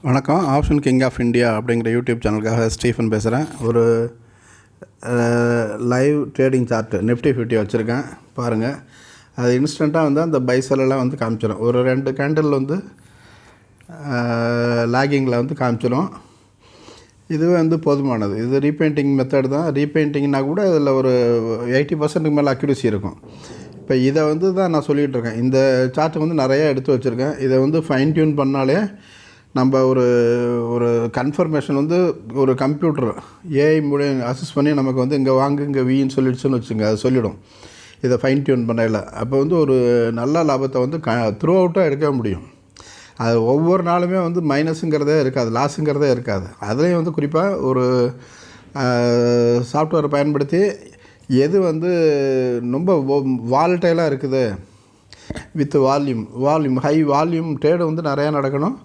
வணக்கம். Option king of India அப்படிங்கிற YouTube சேனலுக்காக Stephen பேசுகிறேன். ஒரு லைவ் ட்ரேடிங் சார்ட்டு நிஃப்டி 50 வச்சுருக்கேன் பாருங்கள். அது இன்ஸ்டண்ட்டாக வந்து அந்த பைசலெல்லாம் வந்து காமிச்சிடும். ஒரு 2 கேண்டில் வந்து லாகிங்கில் வந்து காமிச்சிடும். இதுவே வந்து போதுமானது. இது ரீபெயிண்டிங் மெத்தட் தான். ரீபெயிண்டிங்னா கூட இதில் ஒரு 80% மேலே அக்யூரசி இருக்கும். இப்போ இதை வந்து தான் நான் சொல்லிகிட்டு இருக்கேன். இந்த சார்ட்டை வந்து நிறையா எடுத்து வச்சுருக்கேன். இதை வந்து ஃபைன் டியூன் பண்ணாலே நம்ம ஒரு ஒரு கன்ஃபர்மேஷன் வந்து ஒரு கம்ப்யூட்டர் ஏஐ மூலம் அசஸ் பண்ணி நமக்கு வந்து இங்கே வாங்க இங்கே வீன்னு சொல்லிடுச்சுன்னு வச்சுங்க, அது சொல்லிவிடும். இதை ஃபைன் டியூன் பண்ணல அப்போ வந்து ஒரு நல்ல லாபத்தை வந்து த்ரூ அவுட்டாக எடுக்க முடியும். அது ஒவ்வொரு நாளுமே வந்து மைனஸுங்கிறதே இருக்காது, லாஸுங்கிறதே இருக்காது. அதுலேயும் வந்து குறிப்பாக ஒரு சாஃப்ட்வேரை பயன்படுத்தி எது வந்து ரொம்ப வாலட்டைலாக இருக்குது with volume high volume trade வந்து நிறையா நடக்கணும்,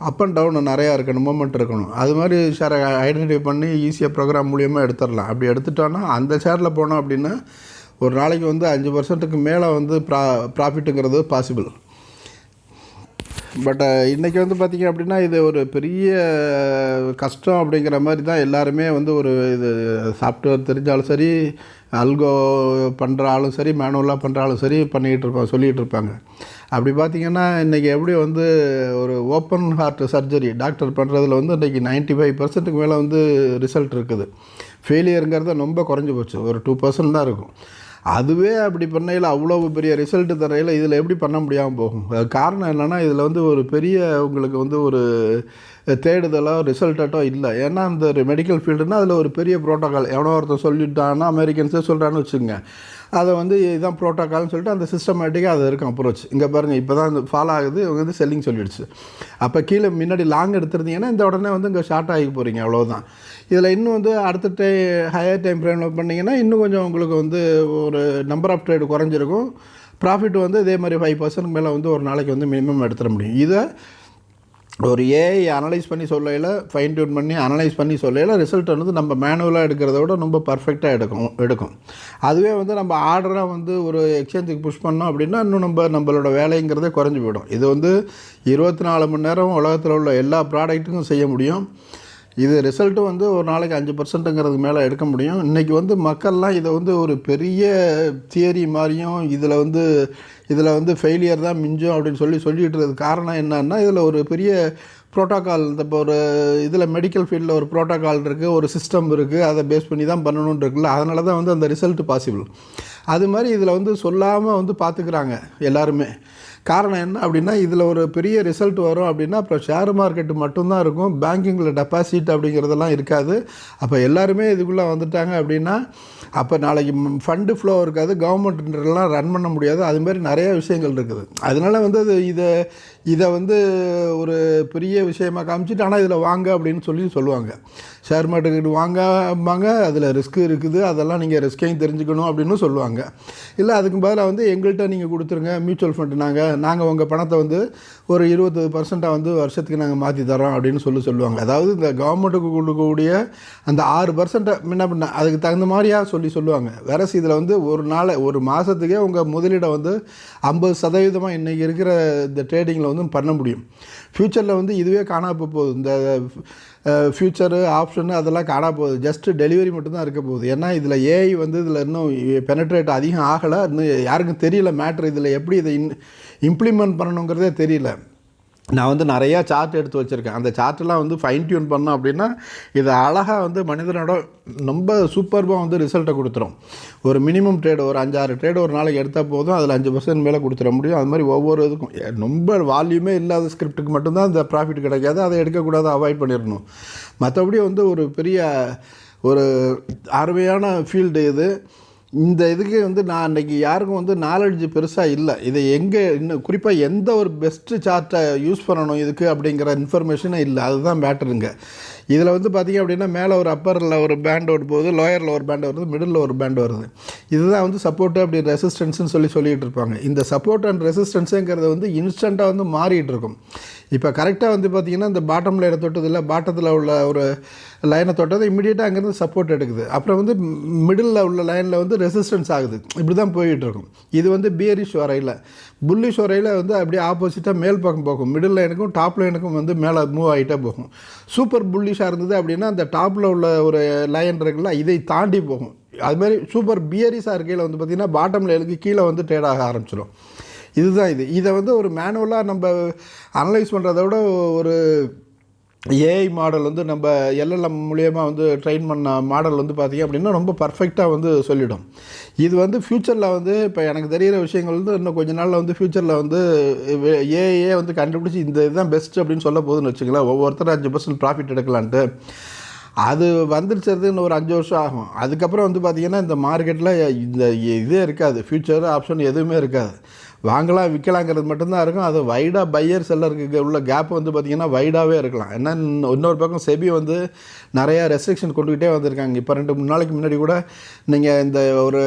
அப் அண்ட் டவுன் நிறையா இருக்கணும், மூமெண்ட் இருக்கணும். அது மாதிரி ஷேரை ஐடென்டிஃபை பண்ணி ஈஸியாக ப்ரோக்ராம் மூலியமாக எடுத்துடலாம். அப்படி எடுத்துட்டோன்னா அந்த ஷேரில் போனோம் அப்படின்னா ஒரு நாளைக்கு வந்து 5% மேலே வந்து ப்ராஃபிட்டுங்கிறது பாசிபிள். பட் இன்றைக்கி வந்து பார்த்திங்க அப்படின்னா இது ஒரு பெரிய கஷ்டம் அப்படிங்கிற மாதிரி தான் எல்லாருமே வந்து ஒரு இது சாஃப்ட்வேர் தெரிஞ்சாலும் சரி, அல்கோ பண்ணுற ஆளும் சரி, மேனுவலாக பண்ணுற ஆளும் சரி சொல்லிகிட்டு இருப்பாங்க. அப்படி பார்த்திங்கன்னா இன்றைக்கி எப்படி வந்து ஒரு ஓப்பன் ஹார்ட் சர்ஜரி டாக்டர் பண்ணுறதுல வந்து இன்றைக்கி 95% மேலே வந்து ரிசல்ட் இருக்குது. ஃபெயிலியருங்கிறது ரொம்ப குறைஞ்சி போச்சு, ஒரு 2% தான் இருக்கும். அதுவே அப்படி பண்ணையில் அவ்வளோ பெரிய ரிசல்ட்டு தரையில் இதில் எப்படி பண்ண முடியாமல் போகும்? காரணம் என்னென்னா இதில் வந்து ஒரு பெரிய உங்களுக்கு வந்து ஒரு தேடுதலோ ரிசல்ட்டோ இல்லை. ஏன்னா அந்த மெடிக்கல் ஃபீல்டுனால் அதில் ஒரு பெரிய ப்ரோட்டோக்கால் எவனோ ஒருத்தர் சொல்லிட்டான்னா அமெரிக்கன்ஸே சொல்கிறான்னு வச்சுக்கோங்க, அதை வந்து இதுதான் ப்ரோட்டோக்கால்னு சொல்லிட்டு அந்த சிஸ்டமேட்டிக்காக அது இருக்கும் அப்ரோச். இங்கே பாருங்கள், இப்போ தான் இந்த ஃபாலோ ஆகுது, இவங்க வந்து செல்லிங் சொல்லிடுச்சு. அப்போ கீழே முன்னாடி லாங் எடுத்துருந்தீங்கன்னா இந்த உடனே வந்து இங்கே ஷார்ட் ஆகி போகிறீங்க, அவ்வளோதான். இதில் இன்னும் வந்து அடுத்த ஹையர் டைம் ஃப்ரேமில் பண்ணிங்கன்னா இன்னும் கொஞ்சம் உங்களுக்கு வந்து ஒரு நம்பர் ஆஃப் ட்ரேடு குறைஞ்சிருக்கும். ப்ராஃபிட் வந்து இதே மாதிரி 5% மேலே வந்து ஒரு நாளைக்கு வந்து மினிமம் எடுத்துட முடியும். இதை ஒரு ஏஐ அனலைஸ் பண்ணி சொல்லையில், ஃபைன் டியூன் பண்ணி அனலைஸ் பண்ணி சொல்லையில் ரிசல்ட் வந்து நம்ம மேனுவலாக எடுக்கிறத விட ரொம்ப பர்ஃபெக்டாக எடுக்கும். அதுவே வந்து நம்ம ஆர்டராக வந்து ஒரு எக்ஸ்சேஞ்சுக்கு புஷ் பண்ணோம் அப்படின்னா இன்னும் நம்மளோட வேலைங்கிறதே குறைஞ்சி போயிடும். இது வந்து 24 மணி நேரம் உலகத்தில் உள்ள எல்லா ப்ராடக்ட்டுக்கும் செய்ய முடியும். இது ரிசல்ட்டும் வந்து ஒரு நாளைக்கு 5%ங்கிறது மேலே எடுக்க முடியும். இன்றைக்கி வந்து மக்கள்லாம் இதை வந்து ஒரு பெரிய தியரி மாதிரியும் இதில் வந்து ஃபெயிலியர் தான் மிஞ்சும் அப்படின்னு சொல்லிகிட்டு காரணம் என்னன்னா, இதில் ஒரு பெரிய ப்ரோட்டோக்கால், இப்போ ஒரு இதில் மெடிக்கல் ஃபீல்டில் ஒரு ப்ரோட்டோக்கால் இருக்குது, ஒரு சிஸ்டம் இருக்குது, அதை பேஸ் பண்ணி தான் பண்ணணுன்னு இருக்குல்ல, அதனால தான் வந்து அந்த ரிசல்ட் பாசிபிள். அது மாதிரி இதில் வந்து சொல்லாமல் வந்து பார்த்துக்கிறாங்க எல்லாருமே. காரணம் என்ன அப்படின்னா, இதில் ஒரு பெரிய ரிசல்ட் வரும் அப்படின்னா அப்புறம் ஷேர் மார்க்கெட்டு மட்டும்தான் இருக்கும், பேங்கிங்கில் டெபாசிட் அப்படிங்கிறதெல்லாம் இருக்காது. அப்போ எல்லாருமே இதுக்குள்ளே வந்துட்டாங்க அப்படின்னா அப்போ நாளைக்கு ஃபண்டு ஃப்ளோ இருக்காது, கவர்மெண்ட்லாம் ரன் பண்ண முடியாது. அதுமாதிரி நிறையா விஷயங்கள் இருக்குது. அதனால வந்து இதை வந்து ஒரு பெரிய விஷயமாக காமிச்சிட்டு ஆனால் இதில் வாங்க அப்படின்னு சொல்லுவாங்க. ஷேர் மார்க்கெட்டு வாங்காங்க, அதில் ரிஸ்க் இருக்குது, அதெல்லாம் நீங்கள் ரிஸ்கையும் தெரிஞ்சுக்கணும் அப்படின்னு சொல்லுவாங்க. இல்லை அதுக்கு பதிலாக வந்து எங்கள்கிட்ட நீங்கள் கொடுத்துருங்க மியூச்சுவல் ஃபண்டு, நாங்கள் உங்கள் பணத்தை வந்து ஒரு 20% வந்து வருஷத்துக்கு நாங்கள் மாற்றி தரோம் அப்படின்னு சொல்லுவாங்க. அதாவது இந்த கவர்மெண்ட்டுக்கு கொடுக்கக்கூடிய அந்த 6% முன்ன அதுக்கு தகுந்த மாதிரியாக சொல்லுவாங்க. வேற இதில் வந்து ஒரு மாதத்துக்கே உங்கள் முதலீடை வந்து 50% இன்றைக்கி இருக்கிற இந்த ட்ரேடிங்கில் வந்து பண்ண முடியும். ஃப்யூச்சரில் வந்து இதுவே காணாமல் போகுது. இந்த ஃப்யூச்சரு ஆப்ஷனு அதெல்லாம் காணாமல் போகுது. ஜஸ்ட்டு டெலிவரி மட்டும்தான் இருக்க போகுது. ஏன்னா இதில் ஏஐ வந்து இதில் இன்னும் பெனட்ரேட் அதிகம் ஆகலை. இன்னும் யாருக்கும் தெரியல மேட்ரு, இதில் எப்படி இதை இம்ப்ளிமெண்ட் பண்ணணுங்கிறதே தெரியல. நான் வந்து நிறையா சார்ட் எடுத்து வச்சுருக்கேன். அந்த சார்ட்டெலாம் வந்து ஃபைன் டியூன் பண்ணோம் அப்படின்னா இதை அழகாக வந்து மனிதனோட ரொம்ப சூப்பர்பாக வந்து ரிசல்ட்டை கொடுத்துரும். ஒரு மினிமம் ட்ரேடு ஒரு 5-6 ட்ரேடு ஒரு நாளைக்கு எடுத்தால் போதும், அதில் 5% மேலே கொடுத்துட முடியும். அது மாதிரி ஒவ்வொரு இதுக்கும் ரொம்ப வால்யூமே இல்லாத ஸ்கிரிப்டுக்கு மட்டும்தான் இந்த ப்ராஃபிட் கிடைக்காது, அதை எடுக்கக்கூடாது, அவாய்ட் பண்ணிடணும். மற்றபடி வந்து ஒரு பெரிய ஒரு அருமையான ஃபீல்டு இது. இந்த இதுக்கு வந்து நான் அன்றைக்கி யாருக்கும் வந்து நாலெட்ஜ் பெருசாக இல்லை. இதை இன்னும் குறிப்பாக எந்த ஒரு பெஸ்ட்டு சார்ட்டை யூஸ் பண்ணணும் இதுக்கு அப்படிங்கிற இன்ஃபர்மேஷனே இல்லை. அதுதான் மேட்டருங்க. இதில் வந்து பார்த்திங்க அப்படின்னா மேலே ஒரு அப்பரில் ஒரு பேண்ட் ஓடு போகுது, லோயரில் ஒரு பேண்ட் வருது, மிடில் ஒரு பேண்ட் வருது. இதுதான் வந்து சப்போர்ட் அப்படி ரெசிஸ்டன்ஸ்னு சொல்லிகிட்டு இருப்பாங்க. இந்த சப்போர்ட் அண்ட் ரெசிஸ்டன்ஸுங்கிறது வந்து இன்ஸ்டண்ட்டாக வந்து மாறிட்டு இருக்கும். இப்போ கரெக்டாக வந்து பார்த்திங்கன்னா இந்த பாட்டம் லைனை தொட்டதில்லை, பாட்டத்தில் உள்ள ஒரு லைனை தொட்டது இம்மிடியேட்டாக அங்கேருந்து சப்போர்ட் எடுக்குது. அப்புறம் வந்து மிடில் உள்ள லைனில் வந்து ரெசிஸ்டன்ஸ் ஆகுது. இப்படி தான் போய்கிட்டு இருக்கும். இது வந்து பியரிஷ் வரையில். புல்லிஷ் வரையில் வந்து அப்படியே ஆப்போசிட்டாக மேல் பக்கம் போகும். மிடில் லைனுக்கும் டாப் லைனுக்கும் வந்து மேலே மூவ் ஆகிட்டே போகும். சூப்பர் புல்லிஷாக இருந்தது அப்படின்னா அந்த டாப்பில் உள்ள ஒரு லைன் இருக்குல்ல, இதை தாண்டி போகும். அதுமாதிரி சூப்பர் பியரிஸாக இருக்கையில் வந்து பார்த்திங்கன்னா பாட்டம் லைனுக்கு கீழே வந்து ட்ரேட் ஆக ஆரம்பிச்சிடும். இதுதான் இது. இதை வந்து ஒரு மேனுவலாக நம்ம அனலைஸ் பண்ணுறத விட ஒரு ஏஐ மாடல் வந்து நம்ம எல்எல்எம் மூலியமாக வந்து ட்ரெயின் பண்ண மாடல் வந்து பார்த்திங்க அப்படின்னா ரொம்ப பர்ஃபெக்டாக வந்து சொல்லிடும். இது வந்து ஃப்யூச்சரில் வந்து இப்போ எனக்கு தெரிகிற விஷயங்கள் வந்து இன்னும் கொஞ்ச நாளில் வந்து ஃப்யூச்சரில் வந்து ஏஐயே வந்து கண்டுபிடிச்சி இந்த இதுதான் பெஸ்ட் அப்படின்னு சொல்ல போகுதுன்னு வச்சுக்கலாம். ஒவ்வொருத்தரும் 5% ப்ராஃபிட் எடுக்கலான்ட்டு. அது வந்துருச்சது இன்னும் ஒரு 5 வருஷம் ஆகும். அதுக்கப்புறம் வந்து பார்த்திங்கன்னா இந்த மார்க்கெட்டில் இந்த இதே இருக்காது, ஃப்யூச்சர் ஆப்ஷன் எதுவுமே இருக்காது. வாங்கலாம் விற்கலாங்கிறது மட்டும்தான் இருக்கும். அது வைடாக பையர் செல்லருக்கு உள்ள கேப் வந்து பார்த்திங்கன்னா வைடாகவே இருக்கலாம். ஏன்னா இன்னொரு பக்கம் செபி வந்து நிறையா ரெஸ்ட்ரிக்ஷன் கொண்டுக்கிட்டே வந்திருக்காங்க. இப்போ 2-3 நாளைக்கு முன்னாடி கூட நீங்கள் இந்த ஒரு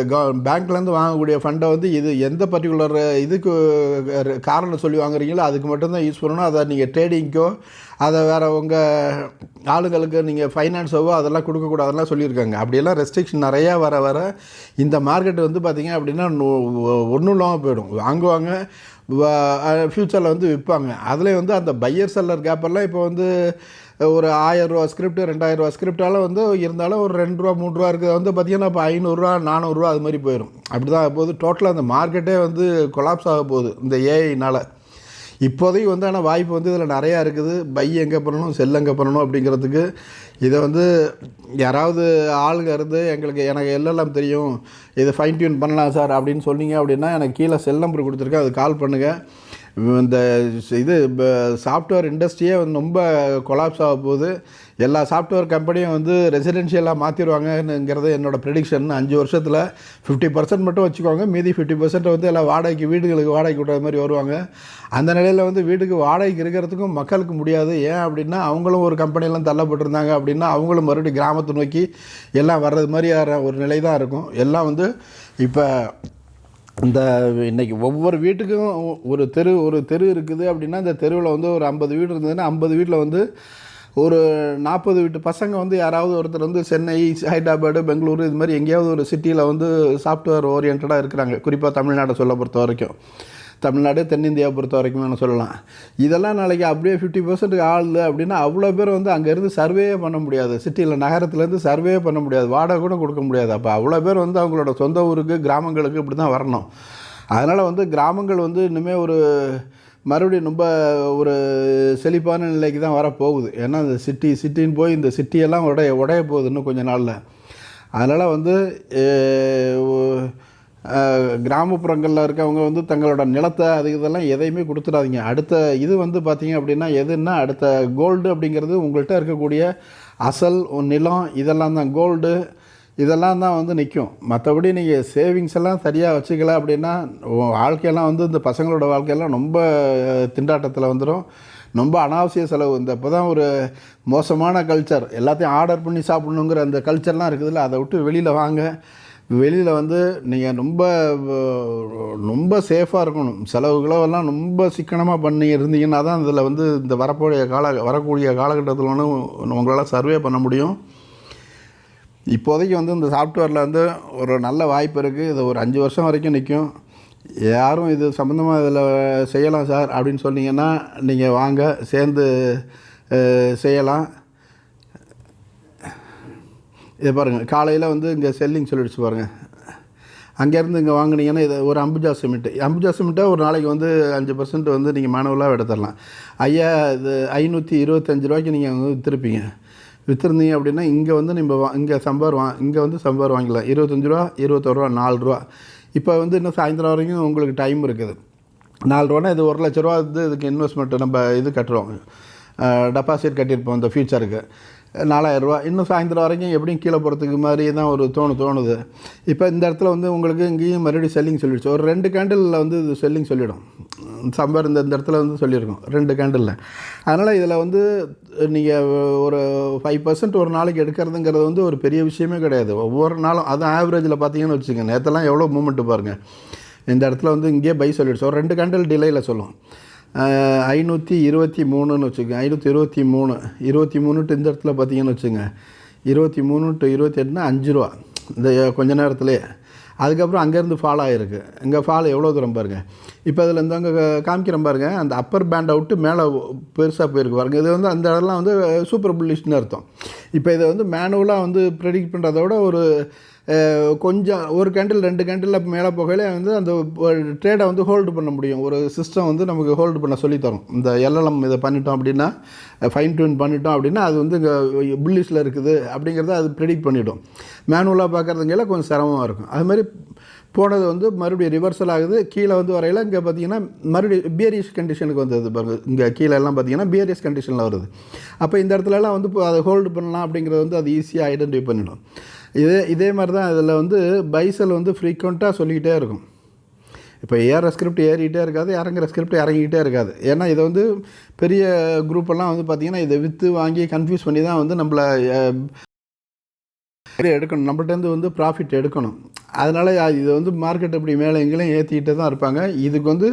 பேங்க்லேருந்து வாங்கக்கூடிய ஃபண்டை வந்து இது எந்த பர்டிகுலர் இதுக்கு காரணம் சொல்லி வாங்குறீங்களோ அதுக்கு மட்டும்தான் யூஸ் பண்ணணும். அதை நீங்கள் ட்ரேடிங்க்கோ அதை வேறு உங்கள் ஆளுங்களுக்கு நீங்கள் ஃபைனான்ஸோவோ அதெல்லாம் கொடுக்கக்கூடாதுலாம் சொல்லியிருக்காங்க. அப்படியெல்லாம் ரெஸ்ட்ரிக்ஷன் நிறையா வர இந்த மார்க்கெட் வந்து பார்த்திங்க அப்படின்னா ஒன்றும் இல்லாமல் போயிடும். வாங்குவாங்க, ஃப்யூச்சரில் வந்து விற்பாங்க. அதில் வந்து அந்த பையர் செல்லர் கேப்பெல்லாம் இப்போ வந்து ஒரு 1000 ரூபா ஸ்கிரிப்ட் 2000 ஸ்கிரிப்டால் வந்து இருந்தாலும் ஒரு 2 ரூபா 3 ரூபா இருக்குது வந்து பார்த்திங்கன்னா இப்போ 500 400 அது மாதிரி போயிடும். அப்படி தான் போகுது. டோட்டலாக அந்த மார்க்கெட்டே வந்து கொலாப்ஸ் ஆக போகுது இந்த ஏஐனால். இப்போதைக்கு வந்து ஆனால் வாய்ப்பு வந்து இதில் நிறையா இருக்குது. பை எங்கே பண்ணணும், செல் எங்கே பண்ணணும் அப்படிங்கிறதுக்கு. இதை வந்து யாராவது ஆளுங்க இருந்து எனக்கு எல்லாம் தெரியும், இதை ஃபைன் டியூன் பண்ணலாம் சார் அப்படின்னு சொன்னீங்க அப்படின்னா எனக்கு கீழே செல் நம்பர் கொடுத்துருக்கேன், அது கால் பண்ணுங்கள். இந்த இது சாஃப்ட்வேர் இண்டஸ்ட்ரியே வந்து ரொம்ப கொலாப்ஸ் ஆக போகுது. எல்லா சாஃப்ட்வேர் கம்பெனியும் வந்து ரெசிடென்ஷியலாக மாற்றிடுவாங்கங்கிறது என்னோடய ப்ரெடிக்ஷன். 5 வருஷத்தில் 50% மட்டும் வச்சுக்கோங்க, மீதி 50% வந்து எல்லாம் வாடகைக்கு வீடுகளுக்கு வாடகைக்கு விடுற மாதிரி வருவாங்க. அந்த நிலையில் வந்து வீட்டுக்கு வாடகைக்கு இருக்கிறதுக்கும் மக்களுக்கு முடியாது. ஏன் அப்படின்னா அவங்களும் ஒரு கம்பெனியெல்லாம் தள்ளப்பட்டிருந்தாங்க அப்படின்னா அவங்களும் மறுபடியும் கிராமத்தை நோக்கி எல்லாம் வர்றது மாதிரியான ஒரு நிலை தான் இருக்கும். எல்லாம் வந்து இப்போ இந்த இன்றைக்கி ஒவ்வொரு வீட்டுக்கும் ஒரு தெரு இருக்குது அப்படின்னா இந்த தெருவில் வந்து ஒரு 50 வீடு இருந்ததுன்னா 50 வீட்டில் வந்து ஒரு 40 வீட்டு பசங்க வந்து யாராவது ஒருத்தர் வந்து சென்னை, ஹைதராபாடு, பெங்களூரு இது மாதிரி எங்கேயாவது ஒரு சிட்டியில் வந்து சாஃப்ட்வேர் ஓரியன்டாக இருக்கிறாங்க. குறிப்பாக தமிழ்நாட்டை சொல்ல பொறுத்த வரைக்கும், தமிழ்நாடு தென்னிந்தியாவை பொறுத்த வரைக்கும் நான் சொல்லலாம். இதெல்லாம் நாளைக்கு அப்படியே 50% ஆள் அப்படின்னா அவ்வளோ பேர் வந்து அங்கேருந்து சர்வே பண்ண முடியாது. சிட்டியில் நகரத்துலேருந்து சர்வே பண்ண முடியாது, வாடகை கூட கொடுக்க முடியாது. அப்போ அவ்வளோ பேர் வந்து அவங்களோட சொந்த ஊருக்கு கிராமங்களுக்கு இப்படி தான் வரணும். அதனால் வந்து கிராமங்கள் வந்து இனிமேல் ஒரு மறுபடியும் ரொம்ப ஒரு செழிப்பான நிலைக்கு தான் வரப்போகுது. ஏன்னா இந்த சிட்டின்னு போய் இந்த சிட்டியெல்லாம் உடைய போகுது இன்னும் கொஞ்சம் நாளில். அதனால் வந்து கிராமப்புறங்களில் இருக்கவங்க வந்து தங்களோட நிலத்தை இதெல்லாம் எதையுமே கொடுத்துடாதீங்க. அடுத்த இது வந்து பார்த்திங்க அப்படின்னா எதுன்னா அடுத்த கோல்டு அப்படிங்கிறது உங்கள்கிட்ட இருக்கக்கூடிய அசல் நிலம் இதெல்லாம் தான் கோல்டு, இதெல்லாம் தான் வந்து நிற்கும். மற்றபடி நீங்கள் சேவிங்ஸ் எல்லாம் சரியாக வச்சுக்கல அப்படின்னா வாழ்க்கையெல்லாம் வந்து இந்த பசங்களோட வாழ்க்கையெல்லாம் ரொம்ப திண்டாட்டத்தில் வந்துடும். ரொம்ப அனாவசிய செலவு. இந்த இப்போ தான் ஒரு மோசமான கல்ச்சர், எல்லாத்தையும் ஆர்டர் பண்ணி சாப்பிட்ணுங்கிற அந்த கல்ச்சர்லாம் இருக்குதுல்ல, அதை விட்டு வெளியில் வாங்க. வெளியில் வந்து நீங்கள் ரொம்ப சேஃபாக இருக்கணும். செலவுகளெல்லாம் ரொம்ப சிக்கனமாக பண்ணி இருந்தீங்கன்னா தான் இதில் வந்து இந்த வரக்கூடிய காலகட்டத்தில் வந்து உங்களால் சர்வே பண்ண முடியும். இப்போதைக்கு வந்து இந்த சாஃப்ட்வேரில் வந்து ஒரு நல்ல வாய்ப்பு இருக்குது. இது ஒரு 5 வருஷம் வரைக்கும் நிற்கும். யாரும் இது சம்மந்தமாக இதில் செய்யலாம் சார் அப்படின்னு சொன்னீங்கன்னா நீங்கள் வாங்க, சேர்ந்து செய்யலாம். இதை பாருங்கள், காலையில் வந்து இங்கே செல்லிங் சொல்லிடுச்சு பாருங்கள். அங்கேருந்து இங்கே வாங்கினீங்கன்னா இது ஒரு அம்புஜா சிமெண்ட்டை ஒரு நாளைக்கு வந்து 5% வந்து நீங்கள் மேனுவலாக எடுத்துடலாம். ஐயா இது 525 ரூபாய்க்கு நீங்கள் வந்து விற்றுருப்பீங்க. விற்றுருந்தீங்க அப்படின்னா இங்கே வந்து இங்கே வந்து சம்பார் வாங்கிக்கலாம். 25 ரூபா, 21 ரூபா, 4 ரூபா. இப்போ வந்து இன்னும் சாயந்தரம் வரைக்கும் உங்களுக்கு டைம் இருக்குது. 4 ரூபானா இது 1 லட்ச ரூபா வந்து இதுக்கு இன்வெஸ்ட்மெண்ட்டு நம்ம இது கட்டுறோம். டெபாசிட் கட்டியிருப்போம் இந்த ஃபியூச்சருக்கு 4000 ரூபா. இன்னும் சாயந்தரம் வரைக்கும் எப்படியும் கீழே போகிறதுக்கு மாதிரி தான் ஒரு தோணுது. இப்போ இந்த இடத்துல வந்து உங்களுக்கு இங்கேயும் மறுபடியும் செல்லிங் சொல்லிடுச்சு. ஒரு 2 கேண்டிலில் வந்து இது செல்லிங் சொல்லிடும். சம்பர் இந்த இடத்துல வந்து சொல்லியிருக்கோம் 2 கேண்டிலில். அதனால் இதில் வந்து நீங்கள் ஒரு 5% ஒரு நாளைக்கு எடுக்கிறதுங்கிறது வந்து ஒரு பெரிய விஷயமே கிடையாது. ஒவ்வொரு நாளும் அது ஆவரேஜில் பார்த்தீங்கன்னு வச்சுக்கோங்க. நேற்றெல்லாம் எவ்வளோ மூமெண்ட்டு பாருங்கள். இந்த இடத்துல வந்து இங்கேயே பை சொல்லிடுச்சு. ஒரு 2 கேண்டில் டிலேயில் சொல்லும். 523ன்னு வச்சுக்கோங்க. 523 23ட்டு இந்த இடத்துல பார்த்தீங்கன்னு வச்சுங்க. 23 டு 28னா 5 ரூபா இந்த கொஞ்ச நேரத்துலேயே. அதுக்கப்புறம் அங்கேருந்து ஃபால் ஆகிருக்கு. இங்கே ஃபால் எவ்வளோ தூரம் பாருங்கள். இப்போ அதில் இந்த அங்கே காமிக்கிறேன் பாருங்கள். அந்த அப்பர் பேண்டை விட்டு மேலே பெருசாக போயிருக்கு பாருங்கள். இது வந்து அந்த இடம்லாம் வந்து சூப்பர் புல்லிஷ்னு அர்த்தம். இப்போ இதை வந்து மேனுவலாக வந்து ப்ரெடிக்ட் பண்ணுறத விட ஒரு கொஞ்சம் ஒரு கேண்டில் 2 கேண்டில் மேலே போகையிலே வந்து அந்த ட்ரேடை வந்து ஹோல்டு பண்ண முடியும். ஒரு சிஸ்டம் வந்து நமக்கு ஹோல்டு பண்ண சொல்லித்தரும். இந்த எல்எல்எம் இதை பண்ணிட்டோம் அப்படின்னா, ஃபைன் டியூன் பண்ணிட்டோம் அப்படின்னா அது வந்து இங்கே புல்லிஷில் இருக்குது அப்படிங்கிறத அது ப்ரெடிக்ட் பண்ணிவிடும். மேனுவலாக பார்க்குறதுங்கெல்லாம் கொஞ்சம் சிரமமாக இருக்கும். அதுமாதிரி போனது வந்து மறுபடியும் ரிவர்சல் ஆகுது. கீழே வந்து வரையில் இங்கே பார்த்தீங்கன்னா மறுபடியும் பியரிஷ் கண்டிஷனுக்கு வந்தது பாருங்கள். இங்கே கீழே எல்லாம் பார்த்தீங்கன்னா பியரிஷ் கண்டிஷனில் வருது. அப்போ இந்த இடத்துலலாம் வந்து அதை ஹோல்டு பண்ணலாம் அப்படிங்கிறது வந்து அது ஈஸியாக ஐடென்டிஃபை பண்ணிடும். இதே மாதிரி தான் இதில் வந்து பைசல் வந்து ஃப்ரீக்வெண்ட்டாக சொல்லிக்கிட்டே இருக்கும். இப்போ ஏற ஸ்கிரிப்ட் ஏறிக்கிட்டே இருக்காது, இறங்குற ஸ்கிரிப்ட் இறங்கிக்கிட்டே இருக்காது. ஏன்னா இதை வந்து பெரிய குரூப்பெல்லாம் வந்து பார்த்திங்கன்னா இதை விற்று வாங்கி கன்ஃபியூஸ் பண்ணி தான் வந்து நம்மளை எடுக்கணும், நம்மள்டேருந்து வந்து ப்ராஃபிட் எடுக்கணும். அதனால் இது வந்து மார்க்கெட் இப்படி மேலே எங்கேயும் ஏற்றிக்கிட்டே தான் இருப்பாங்க. இதுக்கு வந்து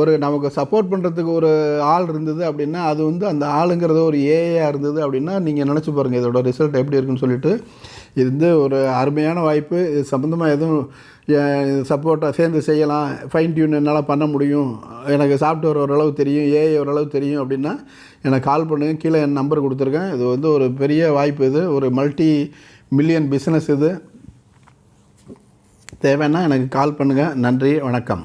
ஒரு நமக்கு சப்போர்ட் பண்ணுறதுக்கு ஒரு ஆள் இருந்தது அப்படின்னா, அது வந்து அந்த ஆளுங்கிறது ஒரு ஏஐயாக இருந்தது அப்படின்னா நீங்கள் நினச்சி பாருங்கள் இதோட ரிசல்ட் எப்படி இருக்குன்னு சொல்லிட்டு. இது வந்து ஒரு அருமையான வாய்ப்பு. இது சம்மந்தமாக எதுவும் சப்போர்ட்டாக சேர்ந்து செய்யலாம், ஃபைன் டியூன் என்னால் பண்ண முடியும், எனக்கு சாஃப்ட்வேர் ஓரளவு தெரியும், ஏஐ ஓரளவு தெரியும் அப்படின்னா எனக்கு கால் பண்ணுங்கள். கீழே என் நம்பர் கொடுத்துருக்கேன். இது வந்து ஒரு பெரிய வாய்ப்பு. இது ஒரு மல்டி மில்லியன் பிஸ்னஸ். இது தேவைன்னா எனக்கு கால் பண்ணுங்கள். நன்றி, வணக்கம்.